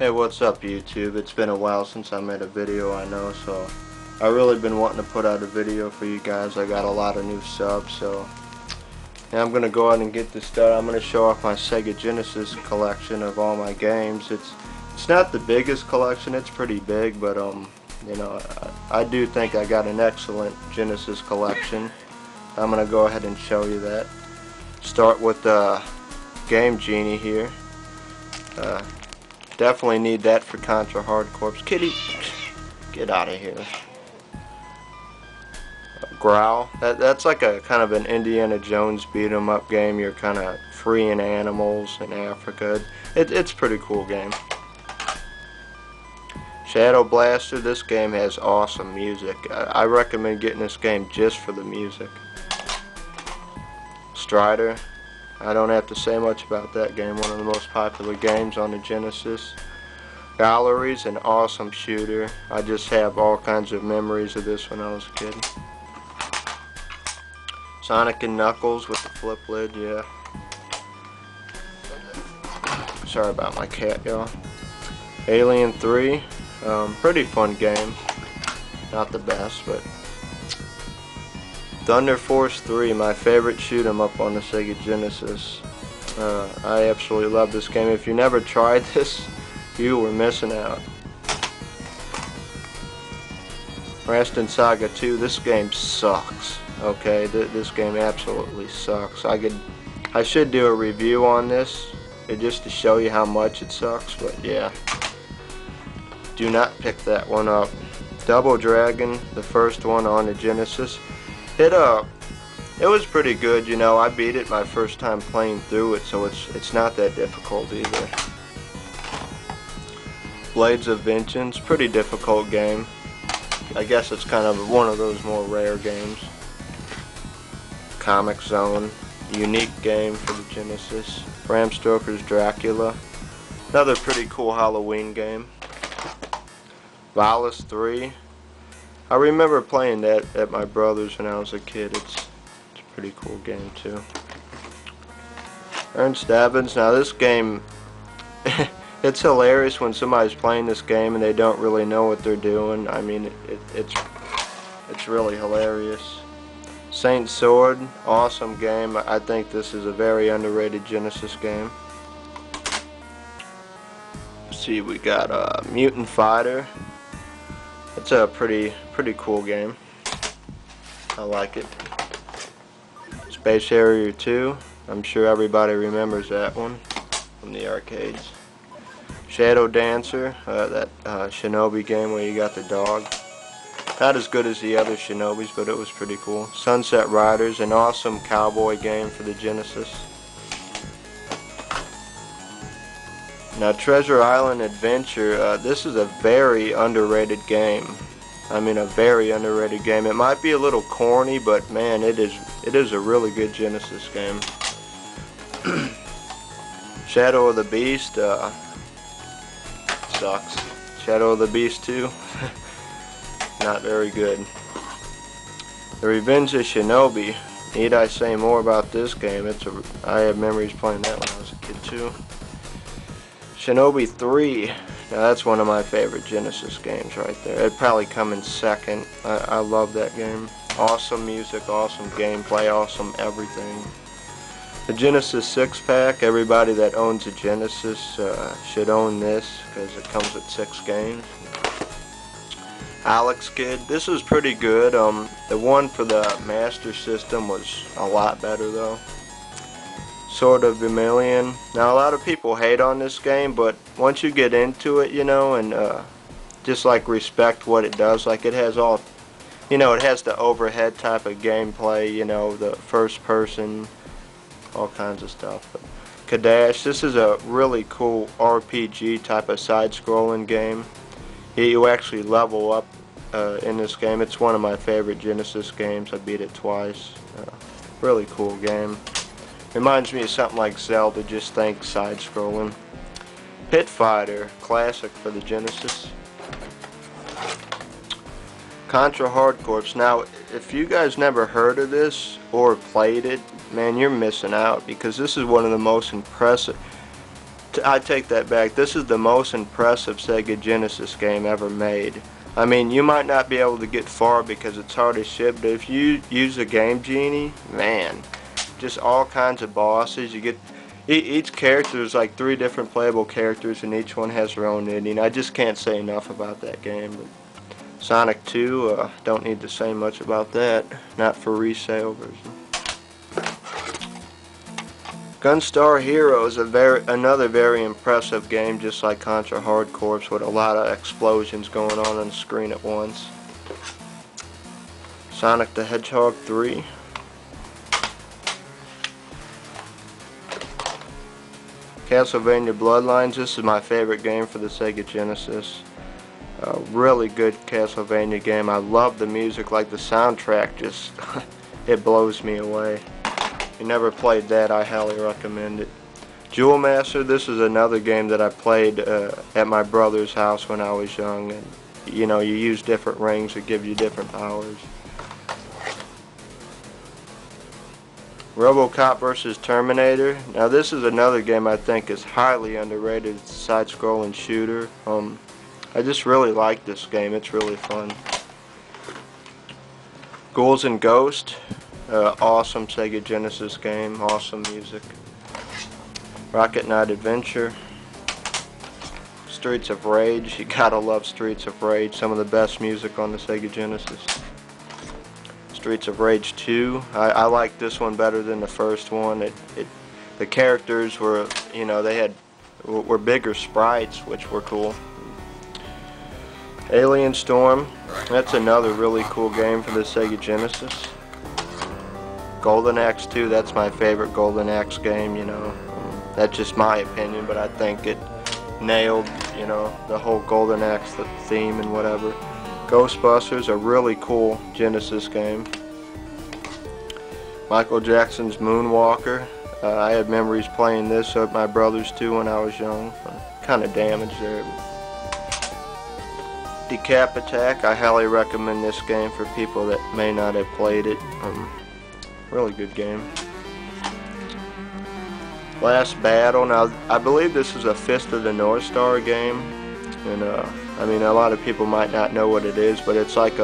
Hey, what's up YouTube? It's been a while since I made a video, I know, so I really been wanting to put out a video for you guys. I got a lot of new subs, so yeah, I'm gonna go ahead and get this started. I'm gonna show off my Sega Genesis collection of all my games. It's not the biggest collection, it's pretty big, but you know, I do think I got an excellent Genesis collection. I'm gonna go ahead and show you that. Start with Game Genie here. Definitely need that for Contra Hard Corps. Kitty, get out of here. Growl. That's like a kind of an Indiana Jones beat 'em up game. You're kind of freeing animals in Africa. It's a pretty cool game. Shadow Blaster. This game has awesome music. I recommend getting this game just for the music. Strider. I don't have to say much about that game. One of the most popular games on the Genesis. Gallery's an awesome shooter. I just have all kinds of memories of this when I was a kid. Sonic and Knuckles with the flip lid, yeah. Sorry about my cat, y'all. Alien 3, pretty fun game. Not the best, but Thunder Force 3, my favorite shoot 'em up on the Sega Genesis. I absolutely love this game. If you never tried this, you were missing out. Rastin Saga 2, this game sucks. Okay, this game absolutely sucks. I should do a review on this just to show you how much it sucks, but yeah. Do not pick that one up. Double Dragon, the first one on the Genesis. It was pretty good, you know. I beat it my first time playing through it, so it's not that difficult either. Blades of Vengeance, pretty difficult game. I guess it's kind of one of those more rare games. Comic Zone, unique game for the Genesis. Bram Stoker's Dracula, another pretty cool Halloween game. Valis 3. I remember playing that at my brother's when I was a kid. It's a pretty cool game too. Ernst Evans. Now this game, it's hilarious when somebody's playing this game and they don't really know what they're doing. I mean, it's really hilarious. Saint Sword, awesome game. I think this is a very underrated Genesis game. Let's see, we got Mutant Fighter. It's a pretty cool game. I like it. Space Harrier 2. I'm sure everybody remembers that one from the arcades. Shadow Dancer, that Shinobi game where you got the dog. Not as good as the other Shinobis, but it was pretty cool. Sunset Riders, an awesome cowboy game for the Genesis. Now Treasure Island Adventure, this is a very underrated game. I mean, a very underrated game. It might be a little corny, but man, it is a really good Genesis game. Shadow of the Beast, sucks. Shadow of the Beast 2, not very good. The Revenge of Shinobi, need I say more about this game? I have memories playing that when I was a kid too. Shinobi 3, now that's one of my favorite Genesis games right there. It'd probably come in second. I love that game. Awesome music, awesome gameplay, awesome everything. The Genesis 6-pack, everybody that owns a Genesis should own this because it comes with 6 games. Alex Kidd, this was pretty good. The one for the Master System was a lot better though. Sword of Vermilion. Now a lot of people hate on this game, but once you get into it, you know, and just like respect what it does, like it has all, you know, it has the overhead type of gameplay, you know, the first person, all kinds of stuff. But Kadash, this is a really cool RPG type of side-scrolling game. You actually level up in this game. It's one of my favorite Genesis games. I beat it twice. Really cool game. Reminds me of something like Zelda, just think side-scrolling. Pit Fighter, classic for the Genesis. Contra Hard Corps. Now, if you guys never heard of this or played it, man, you're missing out because this is one of the most impressive. I take that back. This is the most impressive Sega Genesis game ever made. I mean, you might not be able to get far because it's hard to ship, but if you use a Game Genie, man, just all kinds of bosses. You get each character is like 3 different playable characters, and each one has their own ending. I just can't say enough about that game. But Sonic 2, don't need to say much about that. Not for resale version. Gunstar Heroes, another very impressive game, just like Contra Hard Corps, with a lot of explosions going on the screen at once. Sonic the Hedgehog 3. Castlevania Bloodlines, this is my favorite game for the Sega Genesis. A really good Castlevania game. I love the music, like the soundtrack just, it blows me away. If you never played that, I highly recommend it. Jewel Master, this is another game that I played at my brother's house when I was young. And you know, you use different rings that give you different powers. RoboCop vs. Terminator. Now this is another game I think is highly underrated. It's a side-scrolling shooter. I just really like this game. It's really fun. Ghouls and Ghosts. Awesome Sega Genesis game. Awesome music. Rocket Knight Adventure. Streets of Rage. You gotta love Streets of Rage. Some of the best music on the Sega Genesis. Streets of Rage 2. I like this one better than the first one. The characters were, you know, were bigger sprites, which were cool. Alien Storm. That's another really cool game for the Sega Genesis. Golden Axe 2. That's my favorite Golden Axe game. You know, that's just my opinion, but I think it nailed, you know, the whole Golden Axe theme and whatever. Ghostbusters, a really cool Genesis game. Michael Jackson's Moonwalker. I had memories playing this at my brother's too when I was young. Kind of damaged there. Decap Attack. I highly recommend this game for people that may not have played it. Really good game. Last Battle. Now, I believe this is a Fist of the North Star game, and I mean, a lot of people might not know what it is, but it's like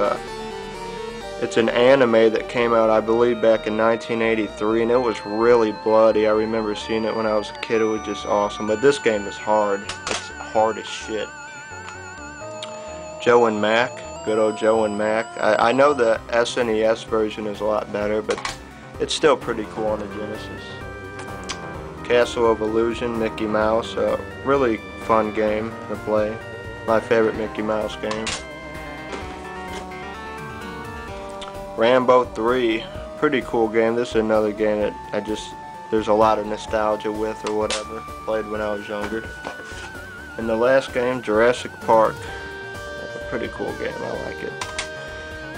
it's an anime that came out, I believe, back in 1983, and it was really bloody. I remember seeing it when I was a kid. It was just awesome. But this game is hard. It's hard as shit. Joe and Mac. Good old Joe and Mac. I know the SNES version is a lot better, but it's still pretty cool on the Genesis. Castle of Illusion, Mickey Mouse. Really fun game to play. My favorite Mickey Mouse game. Rambo 3, pretty cool game. This is another game that there's a lot of nostalgia with or whatever. Played when I was younger. And the last game, Jurassic Park. A pretty cool game, I like it.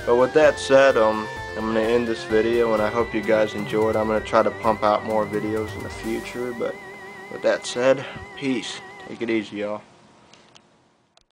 But with that said, I'm going to end this video, and I hope you guys enjoyed. I'm going to try to pump out more videos in the future, but with that said, peace. Take it easy, y'all.